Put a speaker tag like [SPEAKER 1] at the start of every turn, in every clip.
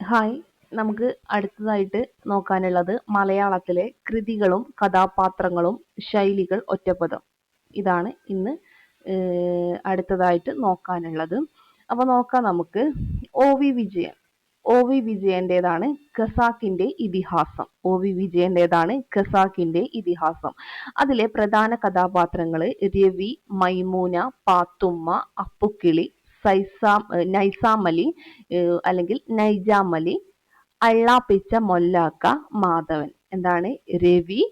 [SPEAKER 1] Hi, നമുക്ക് അടുത്തതായിട്ട് നോക്കാനുള്ളത് മലയാളത്തിലെ കൃതികളും കഥാപാത്രങ്ങളും ശൈലികൾ ഒറ്റപ്പദം. ഇതാണ് ഇന്ന് അടുത്തതായിട്ട് നോക്കാനുള്ളത്. അപ്പോൾ നോക്കാം നമുക്ക്. ഒ.വി. വിജയൻ. ഒ.വി. വിജയൻ്റെതാണ് ഖസാക്കിന്റെ ഇതിഹാസം. ഒ.വി. വിജയൻ്റെതാണ് ഖസാക്കിന്റെ ഇതിഹാസം. അതിലെ പ്രധാന കഥാപാത്രങ്ങൾ രവി, മൈമൂന, പാത്തുമ്മ, അപ്പുക്കിളി, നൈസാമലി അല്ലെങ്കിൽ നൈജാമലി, അള്ളാപ്പിച്ച മൊല്ലാക്ക, മാധവൻ. എന്താണ്? രവി,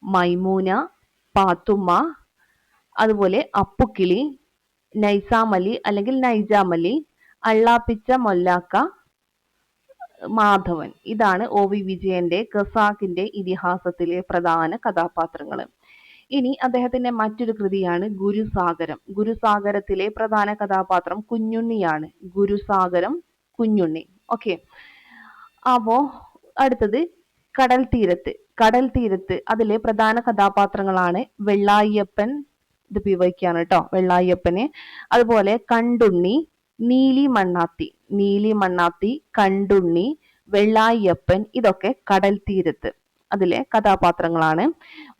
[SPEAKER 1] മൈമൂന, പാത്തുമ്മ, അതുപോലെ അപ്പുക്കിളി, നൈസാമലി അല്ലെങ്കിൽ നൈജാമലി, അള്ളാപ്പിച്ച മൊല്ലാക്ക, മാധവൻ. ഇതാണ് ഒ.വി. വിജയന്റെ ഖസാക്കിന്റെ ഇതിഹാസത്തിലെ പ്രധാന കഥാപാത്രങ്ങൾ. ഇനി അദ്ദേഹത്തിന്റെ മറ്റൊരു കൃതിയാണ് ഗുരുസാഗരം. ഗുരുസാഗരത്തിലെ പ്രധാന കഥാപാത്രം കുഞ്ഞുണ്ണിയാണ്. ഗുരുസാഗരം, കുഞ്ഞുണ്ണി. ഓക്കെ. അപ്പോ അടുത്തത് കടൽ തീരത്ത്. കടൽ തീരത്ത് അതിലെ പ്രധാന കഥാപാത്രങ്ങളാണ് വെള്ളായപ്പൻ, ഇത് പിവയ്ക്കാണ് കേട്ടോ, വെള്ളായപ്പന്. അതുപോലെ കണ്ടുണ്ണി, നീലി മണ്ണാത്തി, കണ്ടുണ്ണി, വെള്ളായപ്പൻ. ഇതൊക്കെ കടൽ തീരത്ത് അതിലെ കഥാപാത്രങ്ങളാണ്.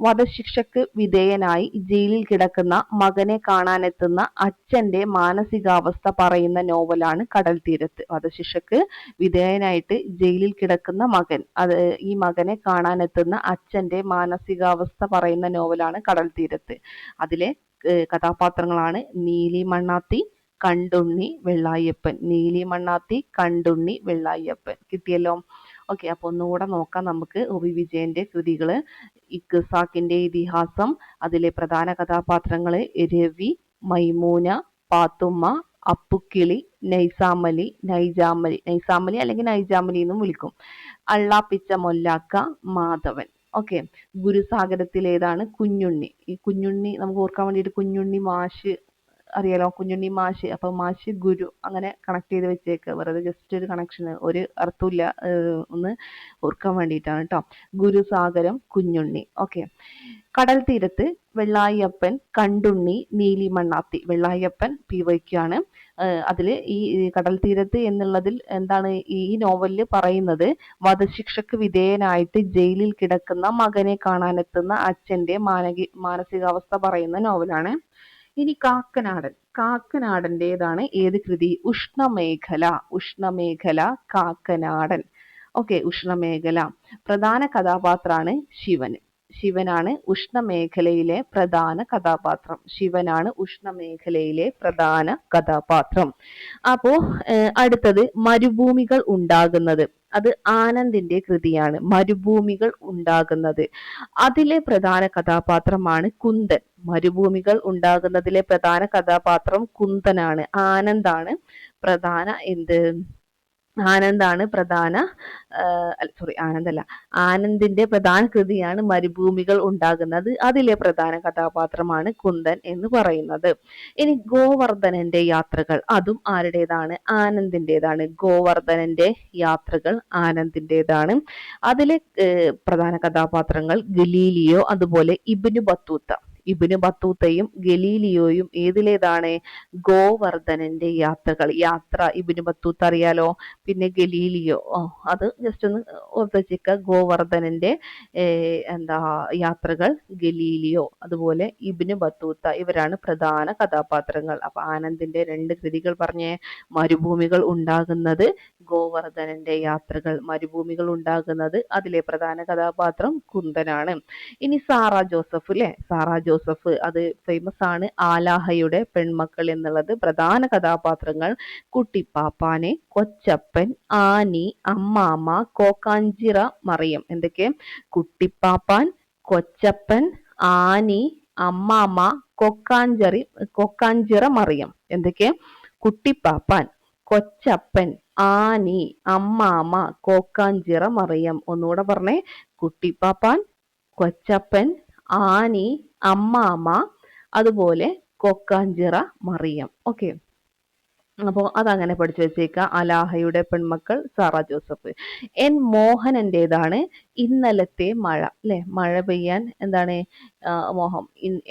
[SPEAKER 1] വധശിക്ഷക്ക് വിധേയനായി ജയിലിൽ കിടക്കുന്ന മകനെ കാണാനെത്തുന്ന അച്ഛന്റെ മാനസികാവസ്ഥ പറയുന്ന നോവലാണ് കടൽ തീരത്ത്. വധശിക്ഷക്ക് വിധേയനായിട്ട് ജയിലിൽ കിടക്കുന്ന മകൻ, ഈ മകനെ കാണാനെത്തുന്ന അച്ഛന്റെ മാനസികാവസ്ഥ പറയുന്ന നോവലാണ് കടൽ തീരത്ത്. അതിലെ കഥാപാത്രങ്ങളാണ് നീലി മണ്ണാത്തി, കണ്ടുണ്ണി, വെള്ളായപ്പൻ. നീലി മണ്ണാത്തി, കണ്ടുണ്ണി, വെള്ളായപ്പൻ. കിട്ടിയല്ലോ. ഓക്കെ. അപ്പൊ ഒന്നുകൂടെ നോക്കാം നമുക്ക്. ഒ.വി. വിജയന്റെ കൃതികള്. ഖസാക്കിന്റെ ഇതിഹാസം, അതിലെ പ്രധാന കഥാപാത്രങ്ങള് രവി, മൈമൂന, പാത്തുമ്മ, അപ്പുക്കിളി, നൈസാമലി അല്ലെങ്കിൽ നൈജാമലി എന്നും വിളിക്കും, അള്ളാപ്പിച്ച മൊല്ലാക്ക, മാധവൻ. ഓക്കെ. ഗുരുസാഗരത്തിലേതാണ് കുഞ്ഞുണ്ണി. ഈ കുഞ്ഞുണ്ണി നമുക്ക് ഓർക്കാൻ വേണ്ടിയിട്ട് കുഞ്ഞുണ്ണി മാഷ് അറിയാലോ, കുഞ്ഞുണ്ണി മാഷ്. അപ്പൊ മാഷ് ഗുരു അങ്ങനെ കണക്ട് ചെയ്ത് വെച്ചേക്കുക. വെറുതെ ജസ്റ്റ് ഒരു കണക്ഷൻ, ഒരു അർത്ഥമില്ല, ഒന്ന് ഓർക്കാൻ വേണ്ടിയിട്ടാണ് കേട്ടോ. ഗുരുസാഗരം, കുഞ്ഞുണ്ണി. ഓക്കെ. കടൽ തീരത്ത് വെള്ളായപ്പൻ, കണ്ടുണ്ണി, നീലി മണ്ണാത്തി. വെള്ളായപ്പൻ പിവയ്ക്കാണ്. അതില് ഈ കടൽ തീരത്ത് എന്നുള്ളതിൽ എന്താണ് ഈ നോവലില് പറയുന്നത്? വധശിക്ഷക്ക് വിധേയനായിട്ട് ജയിലിൽ കിടക്കുന്ന മകനെ കാണാനെത്തുന്ന അച്ഛന്റെ മാനസികാവസ്ഥ പറയുന്ന നോവലാണ്. ഇനി കാക്കനാടൻ്റെതാണ് ഏത് കൃതി? ഉഷ്ണമേഖല, കാക്കനാടൻ. ഓക്കെ. ഉഷ്ണമേഖല. പ്രധാന കഥാപാത്രമാണ് ശിവനാണ് ഉഷ്ണമേഖലയിലെ പ്രധാന കഥാപാത്രം. അപ്പോ അടുത്തത് മരുഭൂമികൾ ഉണ്ടാകുന്നത്. അത് ആനന്ദിന്റെ കൃതിയാണ്. മരുഭൂമികൾ ഉണ്ടാകുന്നത്. അതിലെ പ്രധാന കഥാപാത്രമാണ് കുന്തൻ. മരുഭൂമികൾ ഉണ്ടാകുന്നതിലെ പ്രധാന കഥാപാത്രം കുന്തനാണ്. ആനന്ദിന്റെ പ്രധാന കൃതിയാണ് മരുഭൂമികൾ ഉണ്ടാകുന്നത്. അതിലെ പ്രധാന കഥാപാത്രമാണ് കുന്തൻ എന്ന് പറയുന്നത്. ഇനി ഗോവർദ്ധനന്റെ യാത്രകൾ. അതും ആരുടേതാണ്? ആനന്ദിന്റേതാണ്. ഗോവർദ്ധനന്റെ യാത്രകൾ ആനന്ദിന്റേതാണ്. അതിലെ പ്രധാന കഥാപാത്രങ്ങൾ ഗലീലിയോ, അതുപോലെ ഇബ്നു ബത്തൂത്തയും ഗലീലിയോയും ഏതിലേതാണ്? ഗോവർദ്ധനന്റെ യാത്രകൾ. ഇബ്നു ബത്തൂത്ത അറിയാലോ, പിന്നെ ഗലീലിയോ, അത് ജസ്റ്റ് ഒന്ന് ഓർത്ത് വെച്ചേക്കുക. ഗോവർദ്ധനന്റെ യാത്രകൾ, ഗലീലിയോ, അതുപോലെ ഇബ്നു ബത്തൂത്ത. ഇവരാണ് പ്രധാന കഥാപാത്രങ്ങൾ. അപ്പൊ ആനന്ദിന്റെ 2 കൃതികൾ പറഞ്ഞേ. മരുഭൂമികൾ ഉണ്ടാകുന്നത്, ഗോവർദ്ധനന്റെ യാത്രകൾ. മരുഭൂമികൾ ഉണ്ടാകുന്നത്, അതിലെ പ്രധാന കഥാപാത്രം കുന്തനാണ്. ഇനി സാറാ ജോസഫ്, അത് ഫേമസ് ആണ്. ആലാഹയുടെ പെൺമക്കൾ എന്നുള്ളത്. പ്രധാന കഥാപാത്രങ്ങൾ കുട്ടിപ്പാപ്പാന്, കൊച്ചപ്പൻ, ആനി, അമ്മാമ്മ, കോക്കാഞ്ചിറ, മറിയം. എന്തൊക്കെ? കുട്ടിപ്പാപ്പാൻ, കൊച്ചപ്പൻ, ആനി, അമ്മാമ്മ, കൊക്കാഞ്ചിറ, മറിയം. എന്തൊക്കെ? കുട്ടിപ്പാപ്പാൻ, കൊച്ചപ്പൻ, ആനി, അമ്മാമ്മ, കോക്കാഞ്ചിറ, മറിയം. ഒന്നുകൂടെ പറഞ്ഞേ. കുട്ടിപ്പാപ്പാൻ, കൊച്ചപ്പൻ, ആനി, അമ്മാമ്മ, അതുപോലെ കൊക്കാഞ്ചിറ, മറിയം. ഓക്കെ. അപ്പോൾ അതങ്ങനെ പഠിച്ചു വെച്ചേക്കുക. അലാഹയുടെ പെൺമക്കൾ, സാറാ ജോസഫ്. എൻ മോഹനന്റേതാണ് ഇന്നലത്തെ മഴ. അല്ലെ, മഴ പെയ്യാൻ എന്താണ് മോഹം,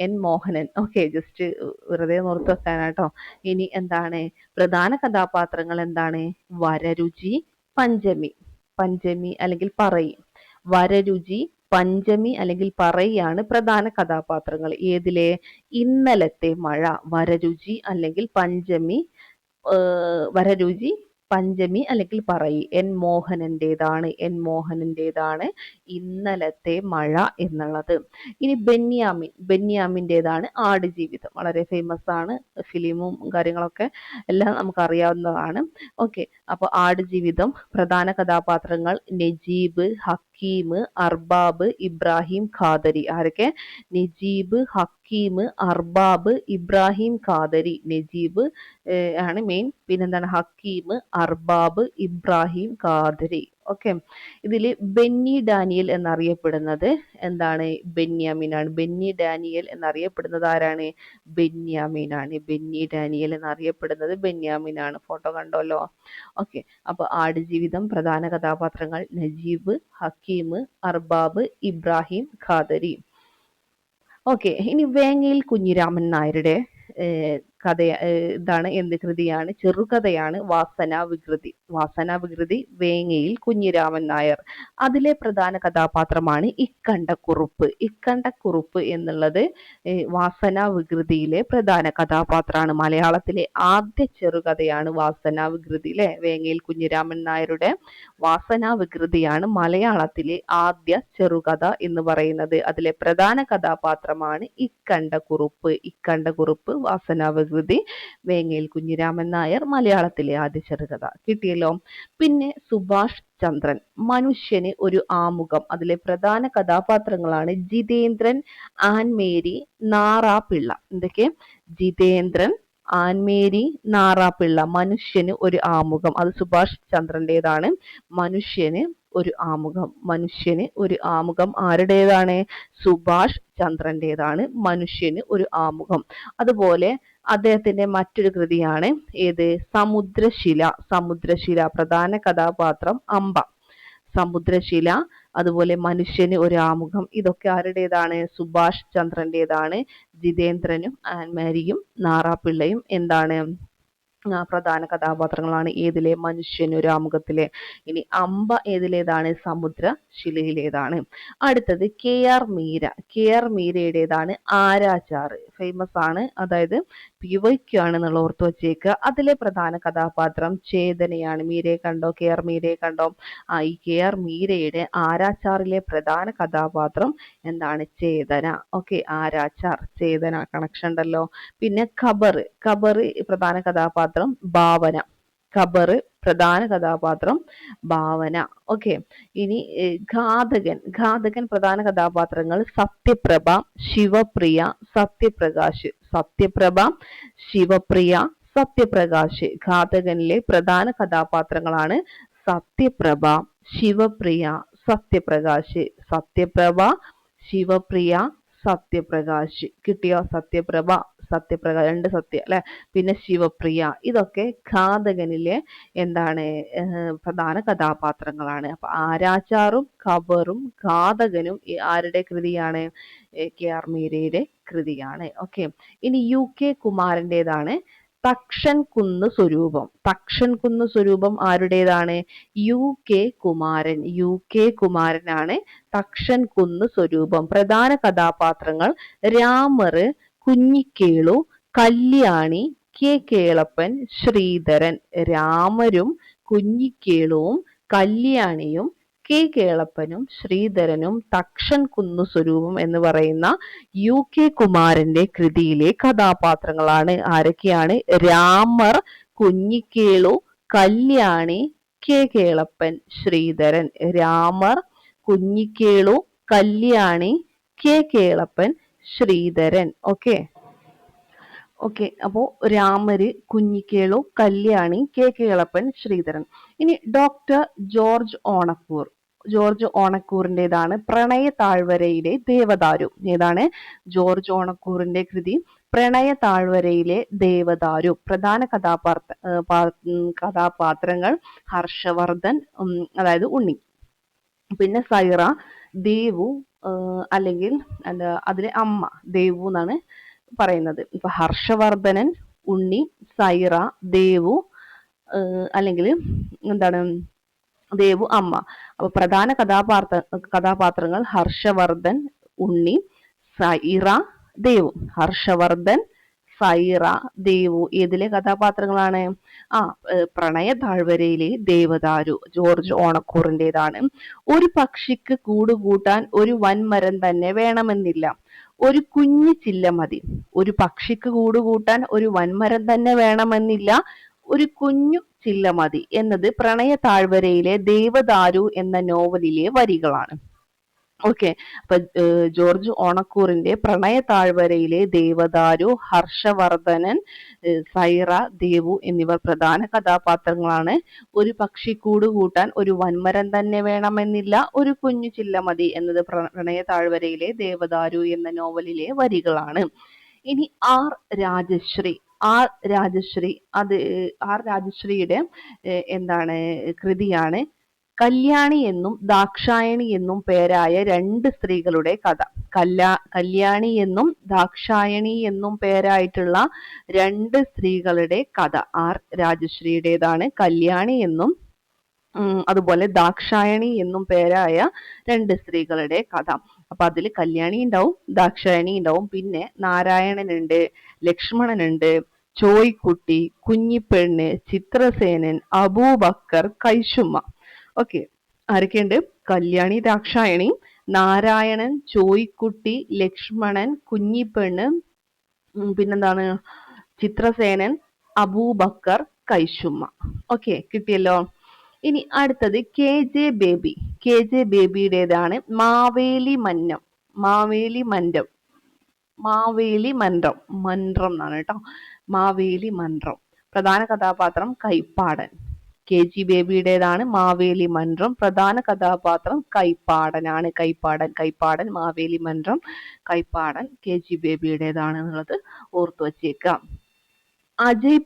[SPEAKER 1] എൻ മോഹനൻ. ഓക്കെ. ജസ്റ്റ് വെറുതെ ഓർത്ത് വെക്കാനാട്ടോ. ഇനി എന്താണ് പ്രധാന കഥാപാത്രങ്ങൾ? എന്താണ്? വരരുചി, പഞ്ചമി, പഞ്ചമി അല്ലെങ്കിൽ പറയി. വരരുചി, പഞ്ചമി അല്ലെങ്കിൽ പറയാണ് പ്രധാന കഥാപാത്രങ്ങൾ. ഏതിലെ? ഇന്നലത്തെ മഴ. വരരുചി അല്ലെങ്കിൽ പഞ്ചമി, വരരുചി, പഞ്ചമി അല്ലെങ്കിൽ പറയി. എൻ മോഹനന്റേതാണ്, എൻ മോഹനന്റേതാണ് ഇന്നലത്തെ മഴ എന്നുള്ളത്. ഇനി ബെന്യാമിൻ, ബെന്യാമിൻ്റെതാണ് ആടുജീവിതം. വളരെ ഫേമസ് ആണ്, ഫിലിമും കാര്യങ്ങളൊക്കെ എല്ലാം നമുക്ക് അറിയാവുന്നതാണ്. ഓക്കെ, അപ്പോൾ ആടുജീവിതം പ്രധാന കഥാപാത്രങ്ങൾ നജീബ്, ഹക്കീം, അർബാബ്, ഇബ്രാഹിം, ഖാദരി. ആരൊക്കെ? നജീബ്, ഹക്കീം, അർബാബ്, ഇബ്രാഹിം, ഖാദരി. നജീബ് ആണ് മെയിൻ, പിന്നെന്താണ്? ഹക്കീം, അർബാബ്, ഇബ്രാഹിം, ഖാദരി. ഓക്കെ, ഇതിൽ ബെന്നി ഡാനിയൽ എന്നറിയപ്പെടുന്നത് എന്താണ്? ബെന്യാമിനാണ്. ബെന്നി ഡാനിയൽ എന്നറിയപ്പെടുന്നത് ആരാണ്? ബെന്യാമിനാണ്. ബെന്നി ഡാനിയൽ എന്നറിയപ്പെടുന്നത് ബെന്യാമിനാണ്. ഫോട്ടോ കണ്ടല്ലോ. ഓക്കെ, അപ്പോൾ ആടുജീവിതം പ്രധാന കഥാപാത്രങ്ങൾ നജീബ്, ഹക്കീം, അർബാബ്, ഇബ്രാഹിം, ഖാദരി. ഓക്കെ, ഇനി വേങ്ങയിൽ കുഞ്ഞിരാമൻ നായരുടെ കഥ ഇതാണ്, എന്ത് കൃതിയാണ്? ചെറുകഥയാണ് വാസന വികൃതി. വാസന വികൃതി വേങ്ങയിൽ കുഞ്ഞിരാമൻ നായർ. അതിലെ പ്രധാന കഥാപാത്രമാണ് ഇക്കണ്ടക്കുറുപ്പ്. ഇക്കണ്ടക്കുറുപ്പ് എന്നുള്ളത് വാസന വികൃതിയിലെ പ്രധാന കഥാപാത്രമാണ്. മലയാളത്തിലെ ആദ്യ ചെറുകഥയാണ് വാസന വികൃതി അല്ലെ? വേങ്ങയിൽ കുഞ്ഞിരാമൻ നായരുടെ വാസന വികൃതിയാണ് മലയാളത്തിലെ ആദ്യ ചെറുകഥ എന്ന് പറയുന്നത്. അതിലെ പ്രധാന കഥാപാത്രമാണ് ഇക്കണ്ടക്കുറുപ്പ്. ഇക്കണ്ടക്കുറുപ്പ്, വാസന വികൃതി, വേങ്ങയിൽ കുഞ്ഞിരാമൻ നായർ മലയാളത്തിലെ ആദ്യ ചെറുകഥ. കിട്ടിയല്ലോ. പിന്നെ സുഭാഷ് ചന്ദ്രൻ, മനുഷ്യന് ഒരു ആമുഖം. അതിലെ പ്രധാന കഥാപാത്രങ്ങളാണ് ജിതേന്ദ്രൻ, ആൻമേരി, നാറാപിള്ള. എന്തൊക്കെ? ജിതേന്ദ്രൻ, ആൻമേരി, നാറാപിള്ള. മനുഷ്യന് ഒരു ആമുഖം, അത് സുഭാഷ് ചന്ദ്രന്റേതാണ്. മനുഷ്യന് ഒരു ആമുഖം. മനുഷ്യന് ഒരു ആമുഖം ആരുടേതാണ്? സുഭാഷ് ചന്ദ്രന്റേതാണ് മനുഷ്യന് ഒരു ആമുഖം. അതുപോലെ അദ്ദേഹത്തിന്റെ മറ്റൊരു കൃതിയാണ് ഏത്? സമുദ്രശില. സമുദ്രശില, പ്രധാന കഥാപാത്രം അമ്പ. സമുദ്രശില, അതുപോലെ മനുഷ്യന് ഒരു ആമുഖം, ഇതൊക്കെ ആരുടേതാണ്? സുഭാഷ് ചന്ദ്രന്റേതാണ്. ജിതേന്ദ്രനും ആൻമാരിയും നാറാപിള്ളയും എന്താണ്? പ്രധാന കഥാപാത്രങ്ങളാണ്. ഏതിലെ? മനുഷ്യനൊരു ആമുഖത്തിലെ. ഇനി അമ്പ ഏതിലേതാണ്? സമുദ്രശിലയിലേതാണ്. അടുത്തത് K R Meera. K R മീരയുടേതാണ് ആരാച്ചാർ. ഫേമസ് ആണ്, അതായത് PYQ ആണെന്നുള്ള ഓർത്ത് വച്ചേക്കുക. അതിലെ പ്രധാന കഥാപാത്രം ചേതനയാണ്. മീരയെ കണ്ടോ? കെ ആർ മീരയെ കണ്ടോ? ഈ കെ ആർ മീരയുടെ ആരാച്ചാറിലെ പ്രധാന കഥാപാത്രം എന്താണ്? ചേതന. ഓക്കെ, ആരാച്ചാർ, ചേതന, കണക്ഷൻ ഉണ്ടല്ലോ. പിന്നെ ഖബർ. ഖബർ പ്രധാന കഥാപാത്രം ഭാവന. ഖബർ പ്രധാന കഥാപാത്രം ഭാവന. ഓക്കെ, ഇനി ഘാതകൻ. ഘാതകൻ പ്രധാന കഥാപാത്രങ്ങൾ സത്യപ്രഭ, ശിവപ്രിയ, സത്യപ്രകാശ്. സത്യപ്രഭ, ശിവപ്രിയ, സത്യപ്രകാശ്. ഘാതകനിലെ പ്രധാന കഥാപാത്രങ്ങളാണ് സത്യപ്രഭ, ശിവപ്രിയ, സത്യപ്രകാശ്. സത്യപ്രഭ, ശിവപ്രിയ, സത്യപ്രകാശ്. കിട്ടിയോ? സത്യപ്രഭ, സത്യപ്രകാശ്, രണ്ട് സത്യ അല്ലെ. പിന്നെ ശിവപ്രിയ, ഇതൊക്കെ ഘാതകനിലെ എന്താണ്? പ്രധാന കഥാപാത്രങ്ങളാണ്. അപ്പൊ ആരാച്ചാറും ഖബറും ഘാതകനും ആരുടെ കൃതിയാണ്? കെ ആർ മീരയുടെ കൃതിയാണ്. ഓക്കെ, ഇനി UK കുമാരന്റേതാണ് തക്ഷൻ കുന്ന് സ്വരൂപം. തക്ഷൻ കുന്ന് സ്വരൂപം ആരുടേതാണ്? UK കുമാരൻ. UK കുമാരനാണ് തക്ഷൻ കുന്ന് സ്വരൂപം. പ്രധാന കഥാപാത്രങ്ങൾ രാമർ, കുഞ്ഞിക്കേളു, കല്യാണി, കേളപ്പൻ, ശ്രീധരൻ. രാമരും കുഞ്ഞിക്കേളുവും കല്യാണിയും കേളപ്പനും ശ്രീധരനും തക്ഷൻ കുന്നു സ്വരൂപം എന്ന് പറയുന്ന UK കുമാരന്റെ കൃതിയിലെ കഥാപാത്രങ്ങളാണ്. ആരൊക്കെയാണ്? രാമർ, കുഞ്ഞിക്കേളു, കല്യാണി, കേളപ്പൻ, ശ്രീധരൻ. രാമർ, കുഞ്ഞിക്കേളു, കല്യാണി, കേളപ്പൻ, ശ്രീധരൻ. ഓക്കെ, ഓക്കെ, അപ്പോൾ രാമര്, കുഞ്ഞിക്കേളു, കല്യാണി, കേളപ്പൻ, ശ്രീധരൻ. ഇനി ഡോക്ടർ ജോർജ് ഓണക്കൂർ. ജോർജ് ഓണക്കൂറിൻ്റെതാണ് പ്രണയ താഴ്വരയിലെ ദേവദാരു. ഏതാണ്? ജോർജ് ഓണക്കൂറിന്റെ കൃതി പ്രണയ താഴ്വരയിലെ ദേവദാരു. പ്രധാന കഥാപാത്രങ്ങൾ ഹർഷവർദ്ധൻ, അതായത് ഉണ്ണി, പിന്നെ സൈറ, ദേവു, അല്ലെങ്കിൽ എന്താ അതിലെ അമ്മ ദേവു എന്നാണ് പറയുന്നത്. ഇപ്പൊ ഹർഷവർദ്ധനൻ, ഉണ്ണി, സൈറ, ദേവു, അല്ലെങ്കിൽ എന്താണ് ദേവു അമ്മ. അപ്പൊ പ്രധാന കഥാപാത്രങ്ങൾ ഹർഷവർദ്ധൻ, ഉണ്ണി, സൈറ, ദേവു. ഹർഷവർദ്ധൻ, സൈറ, ദേവു ഏതിലെ കഥാപാത്രങ്ങളാണ്? ആ പ്രണയ താഴ്വരയിലെ ദേവദാരു ജോർജ് ഓണക്കൂറിൻ്റെതാണ്. ഒരു പക്ഷിക്ക് കൂടുകൂട്ടാൻ ഒരു വൻമരം തന്നെ വേണമെന്നില്ല, ഒരു കുഞ്ഞു ചില്ല മതി. ഒരു പക്ഷിക്ക് കൂടുകൂട്ടാൻ ഒരു വൻമരം തന്നെ വേണമെന്നില്ല, ഒരു കുഞ്ഞു ചില്ല മതി എന്നത് പ്രണയ താഴ്വരയിലെ ദേവദാരു എന്ന നോവലിലെ വരികളാണ്. ഓക്കെ, അപ്പൊ ജോർജ് ഓണക്കൂറിന്റെ പ്രണയ താഴ്വരയിലെ ദേവദാരു, ഹർഷവർദ്ധനൻ, സൈറ, ദേവു എന്നിവർ പ്രധാന കഥാപാത്രങ്ങളാണ്. ഒരു പക്ഷി കൂടുകൂട്ടാൻ ഒരു വൻമരം തന്നെ വേണമെന്നില്ല, ഒരു കുഞ്ഞു ചില്ല മതി എന്നത് പ്രണയ താഴ്വരയിലെ ദേവദാരു എന്ന നോവലിലെ വരികളാണ്. ഇനി ആർ രാജശ്രീ. ആർ രാജശ്രീയുടെ എന്താണ് കൃതിയാണ് കല്യാണി എന്നും ദാക്ഷായണി എന്നും പേരായ രണ്ട് സ്ത്രീകളുടെ കഥ. കല്യാണി എന്നും ദാക്ഷായണി എന്നും പേരായിട്ടുള്ള രണ്ട് സ്ത്രീകളുടെ കഥ ആർ രാജശ്രീയുടേതാണ്. കല്യാണി എന്നും അതുപോലെ ദാക്ഷായണി എന്നും പേരായ രണ്ട് സ്ത്രീകളുടെ കഥ. അപ്പൊ അതിൽ കല്യാണി ഉണ്ടാവും, ദാക്ഷായണി ഉണ്ടാവും, പിന്നെ നാരായണനുണ്ട്, ലക്ഷ്മണനുണ്ട്, ചോയ്ക്കുട്ടി, കുഞ്ഞിപ്പെണ്ണ്, ചിത്രസേനൻ, അബൂബക്കർ, കൈശുമ്മ. ഓക്കെ, ആരൊക്കെയുണ്ട്? കല്യാണി, ദാക്ഷായണി, നാരായണൻ, ചോയ്ക്കുട്ടി, ലക്ഷ്മണൻ, കുഞ്ഞിപ്പെണ്ണ്, പിന്നെന്താണ്, ചിത്രസേനൻ, അബൂബക്കർ, കൈശുമ്മ. ഓക്കെ, കിട്ടിയല്ലോ. ഇനി അടുത്തത് K J Baby. K J ബേബിയുടേതാണ് മാവേലി മന്നം. മന്ത്രം എന്നാണ് കേട്ടോ. മാവേലി മന്ത്രം. പ്രധാന കഥാപാത്രം കൈപ്പാടൻ. കെ ജി ബേബിയുടേതാണ് മാവേലി മന്ത്രം. പ്രധാന കഥാപാത്രം കൈപ്പാടനാണ്. കൈപ്പാടൻ, മാവേലി മന്ത്രം, കൈപ്പാടൻ കെ ജി ബേബിയുടേതാണ് എന്നുള്ളത് ഓർത്തു വച്ചേക്കാം. അജയ്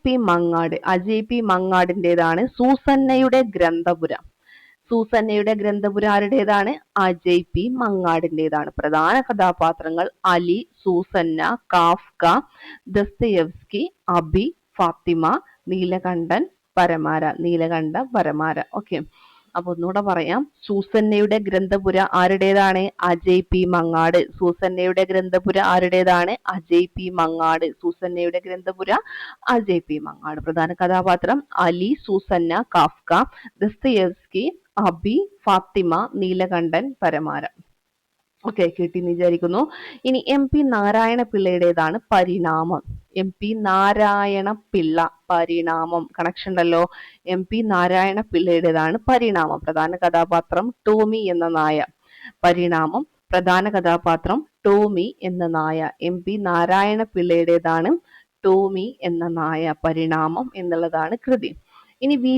[SPEAKER 1] പി മങ്ങാടിൻ്റെതാണ് സൂസന്നയുടെ ഗ്രന്ഥപുരം. ആരുടേതാണ്? അജയ് പി മങ്ങാടിൻ്റെതാണ്. പ്രധാന കഥാപാത്രങ്ങൾ അലി, സൂസന്ന, കാഫ്ക, ദസ്തയേവ്സ്കി, അബി, ഫാത്തിമ, നീലകണ്ഠൻ, പരമാര. ഓക്കെ, അപ്പൊ ഒന്നുകൂടെ പറയാം. സൂസന്നയുടെ ഗ്രന്ഥപുര ആരുടേതാണ്? അജയ് പി മങ്ങാട്. പ്രധാന കഥാപാത്രം അലി, സൂസന്ന, കാഫ്ക, ദസ്തയേവ്സ്കി, അബി, ഫാത്തിമ, നീലകണ്ഠൻ, പരമാര. ഓക്കെ, കിട്ടിയെന്ന് വിചാരിക്കുന്നു. ഇനി എം പി നാരായണ പിള്ളയുടേതാണ് പരിണാമം. പരിണാമം കണക്ഷൻ ഉണ്ടല്ലോ. എം പി നാരായണ പിള്ളയുടേതാണ് പരിണാമം. പ്രധാന കഥാപാത്രം ടോമി എന്ന നായ. പരിണാമം, പ്രധാന കഥാപാത്രം ടോമി എന്ന നായ. എം പി നാരായണ പിള്ളയുടേതാണ് ടോമി എന്ന നായ. പരിണാമം എന്നുള്ളതാണ് കൃതി. ഇനി വി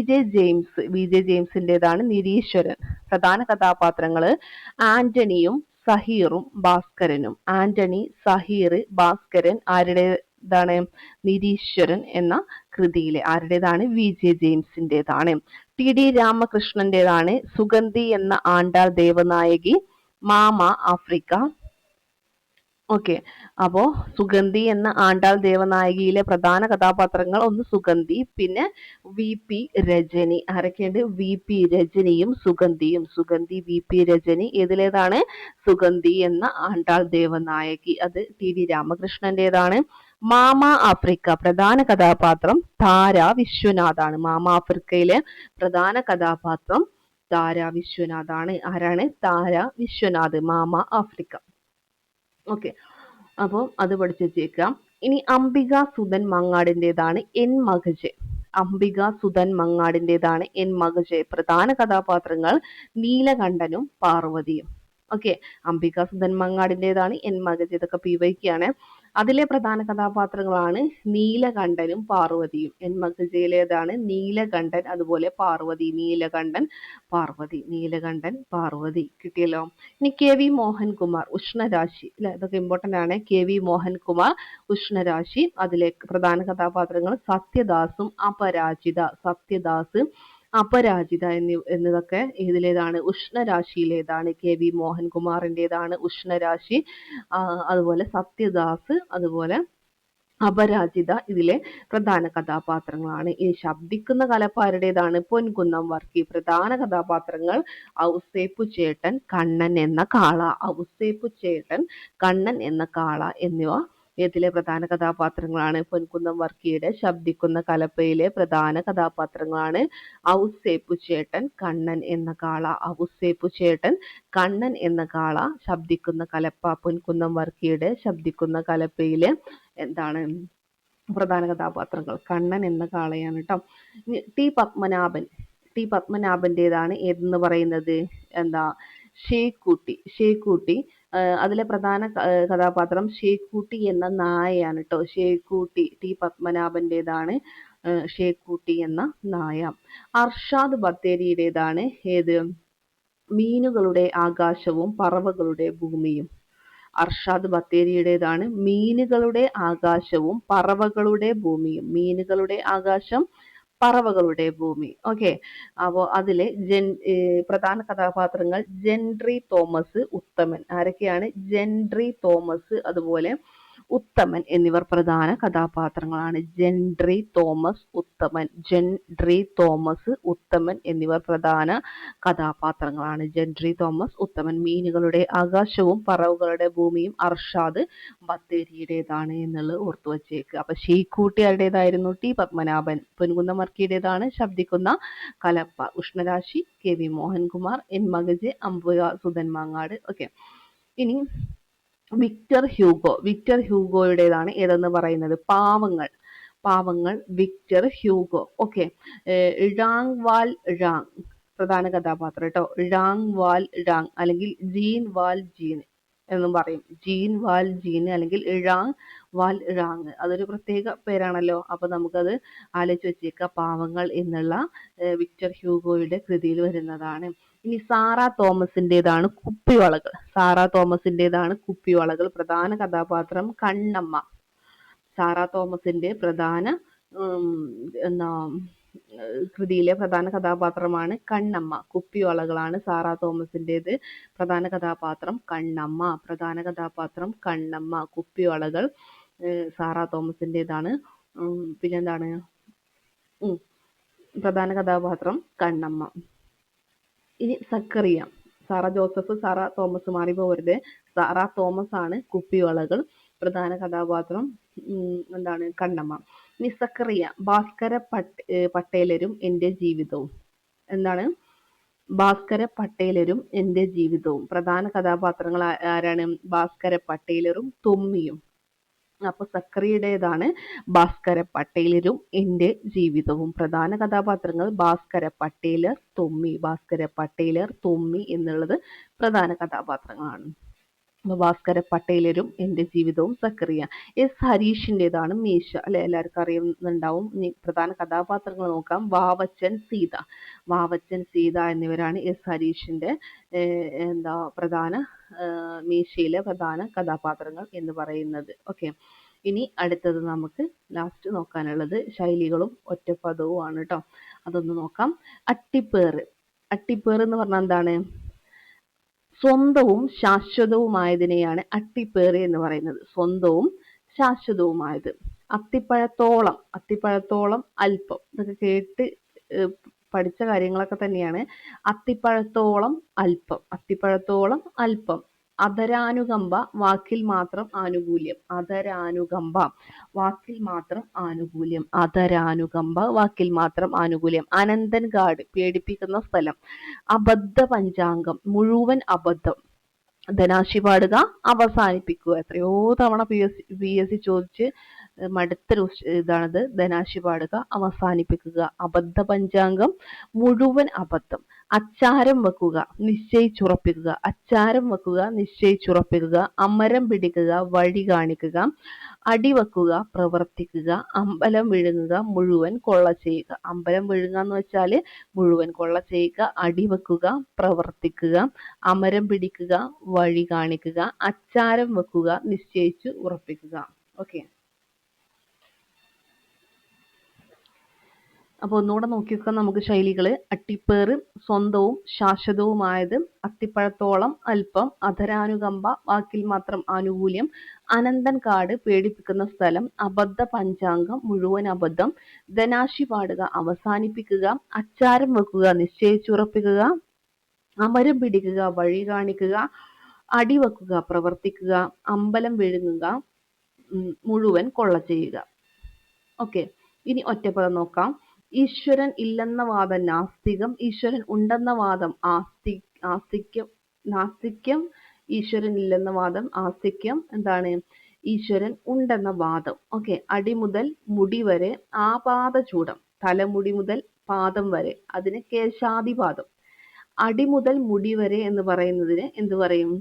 [SPEAKER 1] ജെ ജെയിംസിൻ്റെതാണ് നിരീശ്വരൻ. പ്രധാന കഥാപാത്രങ്ങള് ആന്റണിയും സഹീറും ഭാസ്കരനും. ആന്റണി, സഹീർ, ഭാസ്കരൻ ആരുടേതാണ്? നിരീശ്വരൻ എന്ന കൃതിയിലെ. ആരുടേതാണ്? വി ജെ ജെയിംസിൻ്റെതാണ്. ടി ഡി രാമകൃഷ്ണന്റേതാണ് സുഗന്ധി എന്ന Andal Devanayaki, Mama, Africa. Okay, അപ്പോ സുഗന്ധി എന്ന ആണ്ടാൾ ദേവനായകിയിലെ പ്രധാന കഥാപാത്രങ്ങൾ ഒന്ന് സുഗന്ധി, പിന്നെ വി പി രജനി. ആരൊക്കെയുണ്ട്? വി പി രജനിയും സുഗന്ധിയും. വി പി രജനി ഏതിലേതാണ്? സുഗന്ധി എന്ന ആണ്ടാൾ ദേവനായകി. അത് ടി ഡി രാമകൃഷ്ണന്റേതാണ്. മാമ ആഫ്രിക്ക പ്രധാന കഥാപാത്രം താര വിശ്വനാഥാണ്. മാമ ആഫ്രിക്കയിലെ പ്രധാന കഥാപാത്രം താര വിശ്വനാഥാണ്. ആരാണ്? Thara Viswanath, Mama Africa. Okay, അപ്പോൾ അത് പഠിച്ചു വെച്ചേക്കാം. ഇനി അംബിക സുധൻ മങ്ങാടിൻ്റെതാണ് എൻ മകജെ. പ്രധാന കഥാപാത്രങ്ങൾ നീലകണ്ഠനും പാർവതിയും. ഓക്കെ, അംബിക സുധൻ മങ്ങാടിൻ്റെതാണ് എൻ മകജെ. ഇതൊക്കെ പിവൈക്കാണ്. അതിലെ പ്രധാന കഥാപാത്രങ്ങളാണ് നീലകണ്ഠനും പാർവതിയും. എൻ മകജയിലേതാണ് നീലകണ്ഠൻ, അതുപോലെ പാർവതി. നീലകണ്ഠൻ, പാർവതി. കിട്ടിയല്ലോ. ഇനി കെ വി മോഹൻകുമാർ ഉഷ്ണരാശി. അല്ലെ, ഇതൊക്കെ ഇമ്പോർട്ടന്റ് ആണ്. കെ വി മോഹൻകുമാർ ഉഷ്ണരാശി. അതിലെ പ്രധാന കഥാപാത്രങ്ങൾ സത്യദാസും അപരാജിത എന്നതൊക്കെ ഇതിലേതാണ്? ഉഷ്ണരാശിയിലേതാണ്. കെ വി മോഹൻകുമാറിൻ്റെതാണ് ഉഷ്ണരാശി. അതുപോലെ സത്യദാസ്, അതുപോലെ അപരാജിത ഇതിലെ പ്രധാന കഥാപാത്രങ്ങളാണ്. ഈ ശബ്ദിക്കുന്ന കലപ്പാരുടേതാണ് പൊൻകുന്നം വർക്കി. പ്രധാന കഥാപാത്രങ്ങൾ ഔസേപ്പു ചേട്ടൻ, കണ്ണൻ എന്ന കാള. ഔസേപ്പു ചേട്ടൻ, കണ്ണൻ എന്ന കാള എന്നിവ ഇതിലെ പ്രധാന കഥാപാത്രങ്ങളാണ്. പൊൻകുന്നം വർക്കിയുടെ ശബ്ദിക്കുന്ന കലപ്പയിലെ പ്രധാന കഥാപാത്രങ്ങളാണ് ഔസേപ്പു ചേട്ടൻ, കണ്ണൻ എന്ന കാള. ഔസേപ്പു ചേട്ടൻ, കണ്ണൻ എന്ന കാള ശബ്ദിക്കുന്ന കലപ്പ. പൊൻകുന്നം വർക്കിയുടെ ശബ്ദിക്കുന്ന കലപ്പയിലെ എന്താണ് പ്രധാന കഥാപാത്രങ്ങൾ. കണ്ണൻ എന്ന കാളയാണ് ട്ടോ. ടി പത്മനാഭൻ. ടി പത്മനാഭന്റേതാണ് ഏതെന്ന് പറയുന്നത് എന്താ ഷേക്കൂട്ടി. ഷേക്കൂട്ടി അതിലെ പ്രധാന കഥാപാത്രം ഷേക്കൂട്ടി എന്ന നായയാണ് ട്ടോ. ഷേക്കൂട്ടി ടി പത്മനാഭന്റേതാണ് ഷേക്കൂട്ടി എന്ന നായ. അർഷാദ് ബത്തേരിയുടേതാണ് ഏത് മീനുകളുടെ ആകാശവും പറവകളുടെ ഭൂമിയും. അർഷാദ് ബത്തേരിയുടേതാണ് മീനുകളുടെ ആകാശവും പറവകളുടെ ഭൂമിയും. മീനുകളുടെ ആകാശം, പറവകളുടെ ഭൂമി. ഓക്കെ, അപ്പോൾ അതിലെ പ്രധാന കഥാപാത്രങ്ങൾ ജെൻട്രി തോമസ്, ഉത്തമൻ. ആരൊക്കെയാണ്? ജെൻട്രി തോമസ് അതുപോലെ ഉത്തമൻ എന്നിവർ പ്രധാന കഥാപാത്രങ്ങളാണ്. ജെൻട്രി തോമസ്, ഉത്തമൻ. ജെൻട്രി തോമസ്, ഉത്തമൻ എന്നിവർ പ്രധാന കഥാപാത്രങ്ങളാണ്. ജെൻട്രി തോമസ്, ഉത്തമൻ. മീനുകളുടെ ആകാശവും പറവകളുടെ ഭൂമിയും അർഷാദ് ബത്തേരിയുടേതാണ് എന്നുള്ളത് ഓർത്തു വച്ചേക്കുക. അപ്പൊ ഷീക്കൂട്ടിയാരുടേതായിരുന്നു? ടി പത്മനാഭൻ. പൊൻകുന്നം വർക്കിയുടേതാണ് ശബ്ദിക്കുന്ന കലപ്പ. Ushnarashi K V Mohankumar. En Makaje Ambika Sudhan Mangad. Okay, ഇനി വിക്ടർ ഹ്യൂഗോ. വിക്ടർ ഹ്യൂഗോയുടേതാണ് ഏതെന്ന് പറയുന്നത് പാവങ്ങൾ. പാവങ്ങൾ, വിക്ടർ ഹ്യൂഗോ. ഓക്കെ, ഴാങ് വാൽ ഴാങ് പ്രധാന കഥാപാത്രം കേട്ടോ. ഴാങ് വാൽ ഴാങ് അല്ലെങ്കിൽ ജീൻ വാൽ ജീൻ എന്നും പറയും. ജീൻ വാൽ ജീൻ അല്ലെങ്കിൽ ഴാങ് വാൽ ഴാങ്. അതൊരു പ്രത്യേക പേരാണല്ലോ. അപ്പൊ നമുക്കത് ആലോചിച്ച് വെച്ചേക്കാം. പാവങ്ങൾ എന്നുള്ള വിക്ടർ ഹ്യൂഗോയുടെ കൃതിയിൽ വരുന്നതാണ്. ഇനി സാറാ തോമസിൻ്റെതാണ് കുപ്പിവളകൾ. സാറാ തോമസിൻ്റെതാണ് കുപ്പിവളകൾ. പ്രധാന കഥാപാത്രം കണ്ണമ്മ. സാറാ തോമസിന്റെ പ്രധാന എന്താ കൃതിയിലെ പ്രധാന കഥാപാത്രമാണ് കണ്ണമ്മ. കുപ്പിവളകളാണ് സാറാ തോമസിൻ്റെത്. പ്രധാന കഥാപാത്രം കണ്ണമ്മ. പ്രധാന കഥാപാത്രം കണ്ണമ്മ. കുപ്പിവളകൾ സാറാ തോമസിൻ്റെതാണ്. പിന്നെന്താണ് പ്രധാന കഥാപാത്രം കണ്ണമ്മ. ഇനി സക്കറിയ. സാറ ജോസഫ്, സാറ തോമസ് മാറി പോകരുത്. സാറാ തോമസ് ആണ് കുപ്പിവളകൾ. പ്രധാന കഥാപാത്രം എന്താണ് കണ്ണമ്മ. ഇനി സക്കറിയ. ഭാസ്കര പട്ടേലരും എൻ്റെ ജീവിതവും. എന്താണ്? ഭാസ്കര പട്ടേലരും എൻ്റെ ജീവിതവും. പ്രധാന കഥാപാത്രങ്ങൾ ആരാണ്? ഭാസ്കര പട്ടേലരും തൊമ്മിയും. അപ്പൊ സക്കറിയുടേതാണ് ഭാസ്കര പട്ടേലരും എൻ്റെ ജീവിതവും. പ്രധാന കഥാപാത്രങ്ങൾ ഭാസ്കര പട്ടേലർ, തൊമ്മി. ഭാസ്കര പട്ടേലർ, തൊമ്മി എന്നുള്ളത് പ്രധാന കഥാപാത്രങ്ങളാണ്. ഭാസ്കര പട്ടേലരും എൻ്റെ ജീവിതവും സക്കറിയ. എസ് ഹരീഷിൻ്റെതാണ് മീശ. അല്ലെ, എല്ലാവർക്കും അറിയുന്നുണ്ടാവും. പ്രധാന കഥാപാത്രങ്ങൾ നോക്കാം. വാവച്ചൻ, സീത. വാവച്ചൻ, സീത എന്നിവരാണ് എസ് ഹരീഷിന്റെ പ്രധാന മീശയിലെ പ്രധാന കഥാപാത്രങ്ങൾ എന്ന് പറയുന്നത്. ഓക്കെ, ഇനി അടുത്തത് നമുക്ക് ലാസ്റ്റ് നോക്കാനുള്ളത് ശൈലികളും ഒറ്റപ്പദവും ആണ് കേട്ടോ. അതൊന്ന് നോക്കാം. അട്ടിപ്പേറ്. അട്ടിപ്പേറ് എന്ന് പറഞ്ഞാൽ എന്താണ്? സ്വന്തവും ശാശ്വതവുമായതിനെയാണ് അട്ടിപ്പേറ് എന്ന് പറയുന്നത്. സ്വന്തവും ശാശ്വതവുമായത്. അത്തിപ്പഴത്തോളം. അത്തിപ്പഴത്തോളം അല്പം. ഇതൊക്കെ കേട്ട് പഠിച്ച കാര്യങ്ങളൊക്കെ തന്നെയാണ്. അത്തിപ്പഴത്തോളം അല്പം. അത്തിപ്പഴത്തോളം അല്പം. അധരാനുകമ്പ, വാക്കിൽ മാത്രം ആനുകൂല്യം. അധരാനുകമ്പ, വാക്കിൽ മാത്രം ആനുകൂല്യം. അധരാനുകമ്പ, വാക്കിൽ മാത്രം ആനുകൂല്യം. അനന്തൻകാട്, പേടിപ്പിക്കുന്ന സ്ഥലം. അബദ്ധ പഞ്ചാംഗം, മുഴുവൻ അബദ്ധം. ധനാശി പാടുക, അവസാനിപ്പിക്കുക. എത്രയോ തവണ പി എസ് സി ചോദിച്ച് മടുത്തൊരു ഇതാണിത്. ധനാശി പാടുക, അവസാനിപ്പിക്കുക. അബദ്ധ പഞ്ചാംഗം, മുഴുവൻ അബദ്ധം. അച്ചാരം വെക്കുക, നിശ്ചയിച്ചുറപ്പിക്കുക. അച്ചാരം വെക്കുക, നിശ്ചയിച്ചുറപ്പിക്കുക. അമരം പിടിക്കുക, വഴി കാണിക്കുക. അടിവെക്കുക, പ്രവർത്തിക്കുക. അമ്പലം വിഴുങ്ങുക, മുഴുവൻ കൊള്ള ചെയ്യുക. അമ്പലം വിഴുങ്ങുക എന്ന് വെച്ചാൽ മുഴുവൻ കൊള്ള ചെയ്യുക. അടിവെക്കുക, പ്രവർത്തിക്കുക. അമരം പിടിക്കുക, വഴി കാണിക്കുക. അച്ചാരം വെക്കുക, നിശ്ചയിച്ചു ഉറപ്പിക്കുക. ഓക്കെ, അപ്പോൾ ഒന്നുകൂടെ നോക്കിയൊക്കെ നമുക്ക് ശൈലികൾ. അട്ടിപ്പേറ് സ്വന്തവും ശാശ്വതവുമായത്, അത്തിപ്പഴത്തോളം അല്പം, അധരാനുകമ്പ വാക്കിൽ മാത്രം ആനുകൂല്യം, അനന്തൻ കാട് പേടിപ്പിക്കുന്ന സ്ഥലം, അബദ്ധ പഞ്ചാംഗം മുഴുവൻ അബദ്ധം, ധനാശി പാടുക അവസാനിപ്പിക്കുക, അച്ചാരം വെക്കുക നിശ്ചയിച്ചുറപ്പിക്കുക, അമരം പിടിക്കുക വഴി കാണിക്കുക, അടിവെക്കുക പ്രവർത്തിക്കുക, അമ്പലം വിഴുങ്ങുക മുഴുവൻ കൊള്ള ചെയ്യുക. ഓക്കെ, ഇനി ഒറ്റപ്പദം നോക്കാം. ഈശ്വരൻ ഇല്ലെന്ന വാദം നാസ്തികം, ഈശ്വരൻ ഉണ്ടെന്ന വാദം ആസ്തിക്യം. നാസ്തിക്യം, ഈശ്വരൻ ഇല്ലെന്ന വാദം ആസ്തിക്യം. എന്താണ്? ഈശ്വരൻ ഉണ്ടെന്ന വാദം. ഓക്കെ, അടി മുതൽ മുടി വരെ ആപാദചൂഡം, തലമുടി മുതൽ പാദം വരെ, അതിന് കേശാദിപാദം. അടി മുതൽ മുടി വരെ എന്ന് പറയുന്നതിന് എന്ത് പറയും?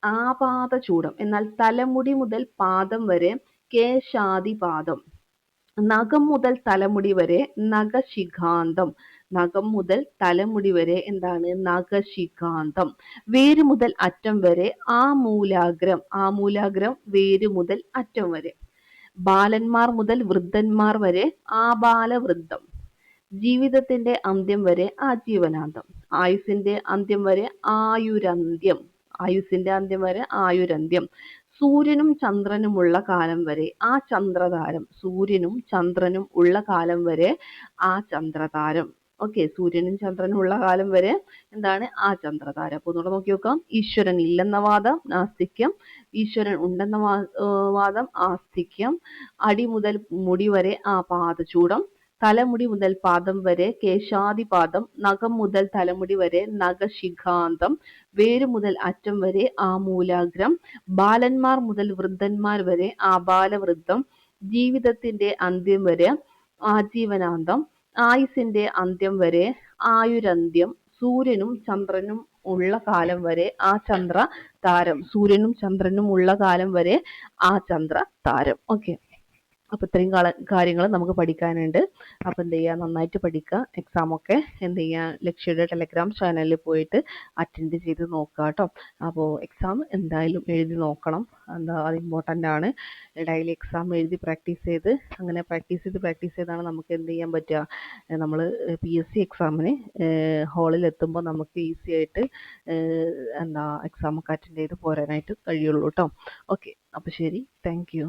[SPEAKER 1] ആപാദചൂഡം. എന്നാൽ തലമുടി മുതൽ പാദം വരെ കേശാദിപാദം. നഖം മുതൽ തലമുടി വരെ നഖശിഖാന്തം. നഖം മുതൽ തലമുടി വരെ എന്താണ്? നഖശിഖാന്തം. വേര് മുതൽ അറ്റം വരെ ആമൂലാഗ്രം. ആമൂലാഗ്രം വേര് മുതൽ അറ്റം വരെ. ബാലന്മാർ മുതൽ വൃദ്ധന്മാർ വരെ ആബാലവൃദ്ധം. ജീവിതത്തിന്റെ അന്ത്യം വരെ ആജീവനാന്തം. ആയുസിന്റെ അന്ത്യം വരെ ആയുരന്ത്യം. ആയുസിന്റെ അന്ത്യം വരെ ആയുരന്ത്യം. സൂര്യനും ചന്ദ്രനുമുള്ള കാലം വരെ ആ ചന്ദ്രതാരം. സൂര്യനും ചന്ദ്രനും ഉള്ള കാലം വരെ ആ ചന്ദ്രതാരം. ഓക്കെ, സൂര്യനും ചന്ദ്രനും ഉള്ള കാലം വരെ എന്താണ്? ആ ചന്ദ്രതാരം. അപ്പൊ ഒന്നുകൂടെ നോക്കി നോക്കാം. ഈശ്വരൻ ഇല്ലെന്ന വാദം നാസ്തിക്യം, ഈശ്വരൻ ഉണ്ടെന്ന വാദം ആസ്തിക്യം, അടി മുതൽ മുടി വരെ ആപാദചൂഡം, തലമുടി മുതൽ പാദം വരെ കേശാദിപാദം, നഖം മുതൽ തലമുടി വരെ നഖശിഖാന്തം, വേര് മുതൽ അറ്റം വരെ ആമൂലാഗ്രം, ബാലന്മാർ മുതൽ വൃദ്ധന്മാർ വരെ ആബാലവൃദ്ധം, ജീവിതത്തിന്റെ അന്ത്യം വരെ ആജീവനാന്തം, ആയുസിന്റെ അന്ത്യം വരെ ആയുരന്ത്യം, സൂര്യനും ചന്ദ്രനും ഉള്ള കാലം വരെ ആ ചന്ദ്ര താരം. സൂര്യനും ചന്ദ്രനും ഉള്ള കാലം വരെ ആ ചന്ദ്ര താരം. ഓക്കെ, അപ്പൊ ഇത്രയും കാര്യങ്ങൾ നമുക്ക് പഠിക്കാനുണ്ട്. അപ്പൊ എന്ത് ചെയ്യുക? നന്നായിട്ട് പഠിക്കുക. എക്സാം ഒക്കെ എന്ത് ചെയ്യുക? ലക്ഷ്യയുടെ ടെലഗ്രാം ചാനലിൽ പോയിട്ട് അറ്റൻഡ് ചെയ്ത് നോക്കുക കേട്ടോ. അപ്പോൾ എക്സാം എന്തായാലും എഴുതി നോക്കണം. എന്താ, അത് ഇമ്പോർട്ടൻ്റ് ആണ്. ഡെയിലി എക്സാം എഴുതി പ്രാക്ടീസ് ചെയ്ത്, അങ്ങനെ പ്രാക്ടീസ് ചെയ്താണ് നമുക്ക് എന്ത് ചെയ്യാൻ പറ്റുക? നമ്മൾ PSC എക്സാമിന് ഹാളിൽ എത്തുമ്പോൾ നമുക്ക് ഈസി ആയിട്ട് എന്താ എക്സാം ഒക്കെ അറ്റൻഡ് ചെയ്ത് പോരാനായിട്ട് കഴിയുള്ളൂ കേട്ടോ. ഓക്കെ, അപ്പോൾ ശരി, താങ്ക് യു.